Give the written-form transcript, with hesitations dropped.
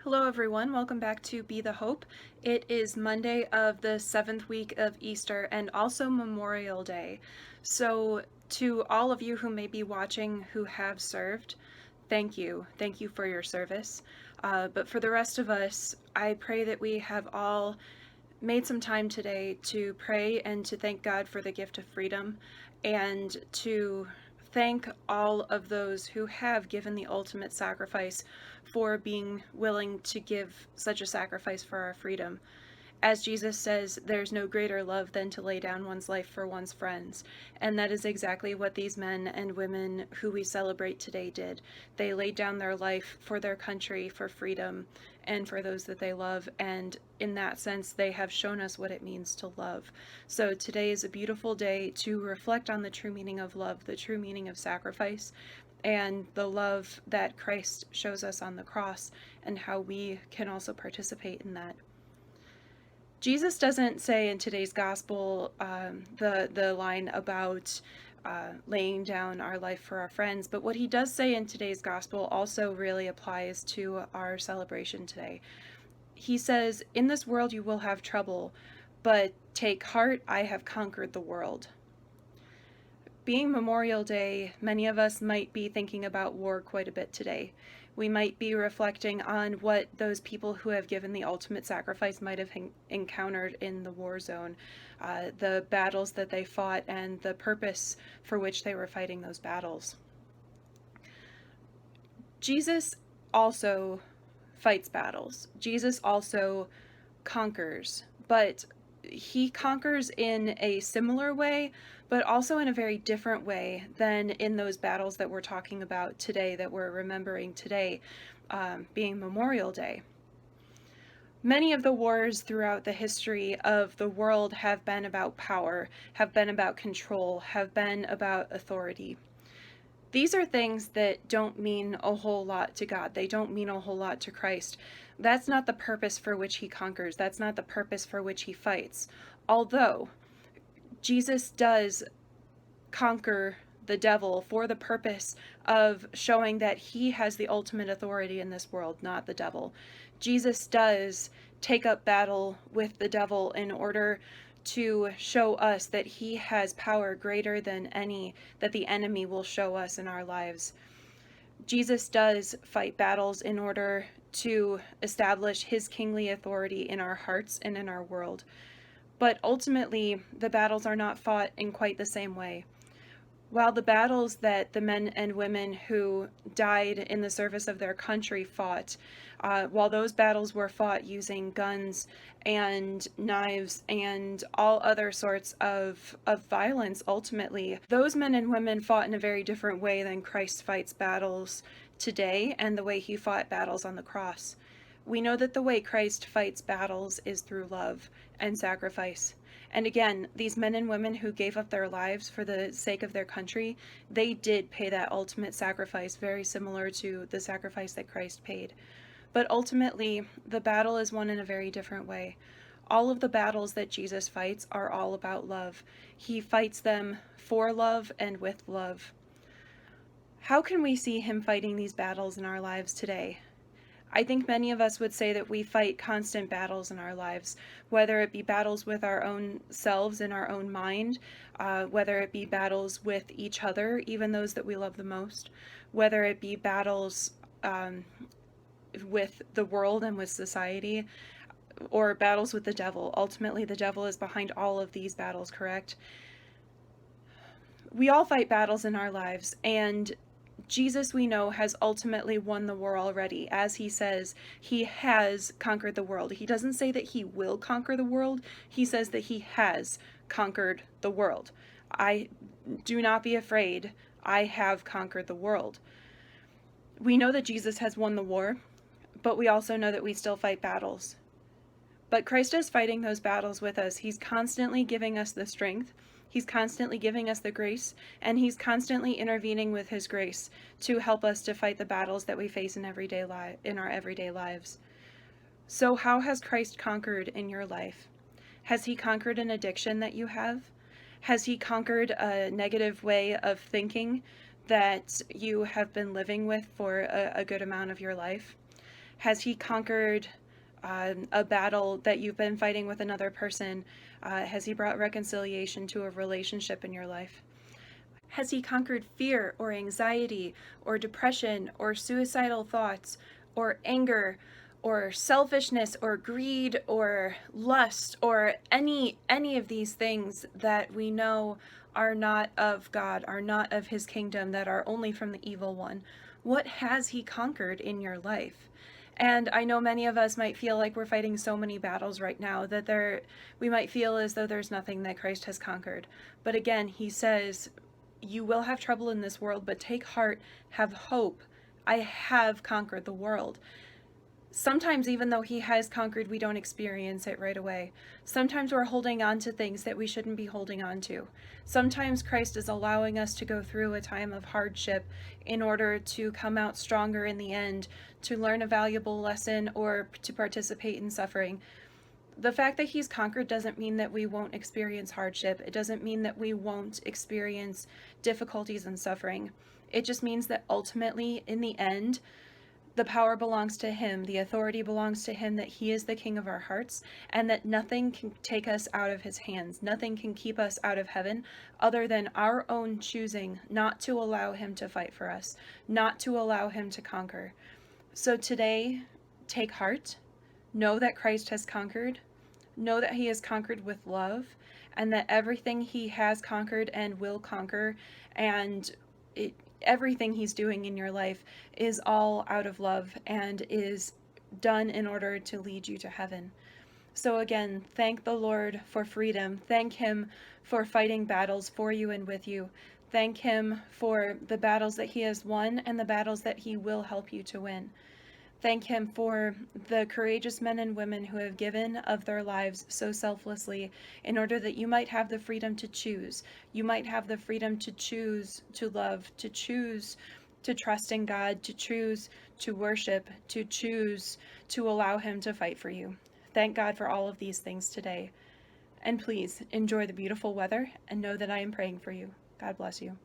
Hello everyone, welcome back to Be the Hope. It is Monday of the 7th week of Easter and also Memorial Day. So to all of you who may be watching who have served, thank you. Thank you for your service. But for the rest of us, I pray that we have all made some time today to pray and to thank God for the gift of freedom and to thank all of those who have given the ultimate sacrifice for being willing to give such a sacrifice for our freedom. As Jesus says, there's no greater love than to lay down one's life for one's friends. And that is exactly what these men and women who we celebrate today did. They laid down their life for their country, for freedom, and for those that they love. And in that sense, they have shown us what it means to love. So today is a beautiful day to reflect on the true meaning of love, the true meaning of sacrifice, and the love that Christ shows us on the cross, and how we can also participate in that. Jesus doesn't say in today's gospel the line about laying down our life for our friends, but what he does say in today's gospel also really applies to our celebration today. He says, "In this world you will have trouble, but take heart, I have conquered the world." Being Memorial Day, many of us might be thinking about war quite a bit today. We might be reflecting on what those people who have given the ultimate sacrifice might have encountered in the war zone, the battles that they fought, and the purpose for which they were fighting those battles. Jesus also fights battles. Jesus also conquers, but he conquers in a similar way, but also in a very different way than in those battles that we're talking about today, that we're remembering today, being Memorial Day. Many of the wars throughout the history of the world have been about power, have been about control, have been about authority. These are things that don't mean a whole lot to God. They don't mean a whole lot to Christ. That's not the purpose for which he conquers. That's not the purpose for which he fights. Although Jesus does conquer the devil for the purpose of showing that he has the ultimate authority in this world, not the devil. Jesus does take up battle with the devil in order to show us that he has power greater than any that the enemy will show us in our lives. Jesus does fight battles in order to establish his kingly authority in our hearts and in our world. But ultimately, the battles are not fought in quite the same way. While the battles that the men and women who died in the service of their country fought, while those battles were fought using guns and knives and all other sorts of violence, ultimately, those men and women fought in a very different way than Christ fights battles today and the way he fought battles on the cross. We know that the way Christ fights battles is through love and sacrifice. And again, these men and women who gave up their lives for the sake of their country, they did pay that ultimate sacrifice, very similar to the sacrifice that Christ paid. But ultimately, the battle is won in a very different way. All of the battles that Jesus fights are all about love. He fights them for love and with love. How can we see him fighting these battles in our lives today? I think many of us would say that we fight constant battles in our lives, whether it be battles with our own selves in our own mind, whether it be battles with each other, even those that we love the most, whether it be battles with the world and with society, or battles with the devil. Ultimately, the devil is behind all of these battles, correct? We all fight battles in our lives, and Jesus, we know, has ultimately won the war already. As he says, he has conquered the world. He doesn't say that he will conquer the world. He says that he has conquered the world. Do not be afraid. I have conquered the world. We know that Jesus has won the war, but we also know that we still fight battles. But Christ is fighting those battles with us. He's constantly giving us the strength. He's constantly giving us the grace, and he's constantly intervening with his grace to help us to fight the battles that we face in our everyday lives. So how has Christ conquered in your life? Has he conquered an addiction that you have? Has he conquered a negative way of thinking that you have been living with for a good amount of your life? Has he conquered a battle that you've been fighting with another person? Has he brought reconciliation to a relationship in your life? Has he conquered fear or anxiety or depression or suicidal thoughts or anger or selfishness or greed or lust or any of these things that we know are not of God, are not of his kingdom, that are only from the evil one? What has he conquered in your life? And I know many of us might feel like we're fighting so many battles right now that we might feel as though there's nothing that Christ has conquered. But again, he says, you will have trouble in this world, but take heart, have hope. I have conquered the world. Sometimes, even though he has conquered, we don't experience it right away. Sometimes we're holding on to things that we shouldn't be holding on to. Sometimes Christ is allowing us to go through a time of hardship in order to come out stronger in the end, to learn a valuable lesson, or to participate in suffering. The fact that he's conquered doesn't mean that we won't experience hardship. It doesn't mean that we won't experience difficulties and suffering. It just means that ultimately, in the end, the power belongs to him, the authority belongs to him, that he is the king of our hearts, and that nothing can take us out of his hands. Nothing can keep us out of heaven other than our own choosing not to allow him to fight for us, not to allow him to conquer. So today, take heart. Know that Christ has conquered. Know that he has conquered with love, and that everything he has conquered and will conquer, and everything he's doing in your life is all out of love and is done in order to lead you to heaven. So again, thank the Lord for freedom. Thank him for fighting battles for you and with you. Thank him for the battles that he has won and the battles that he will help you to win. Thank him for the courageous men and women who have given of their lives so selflessly in order that you might have the freedom to choose. You might have the freedom to choose to love, to choose to trust in God, to choose to worship, to choose to allow him to fight for you. Thank God for all of these things today. And please enjoy the beautiful weather and know that I am praying for you. God bless you.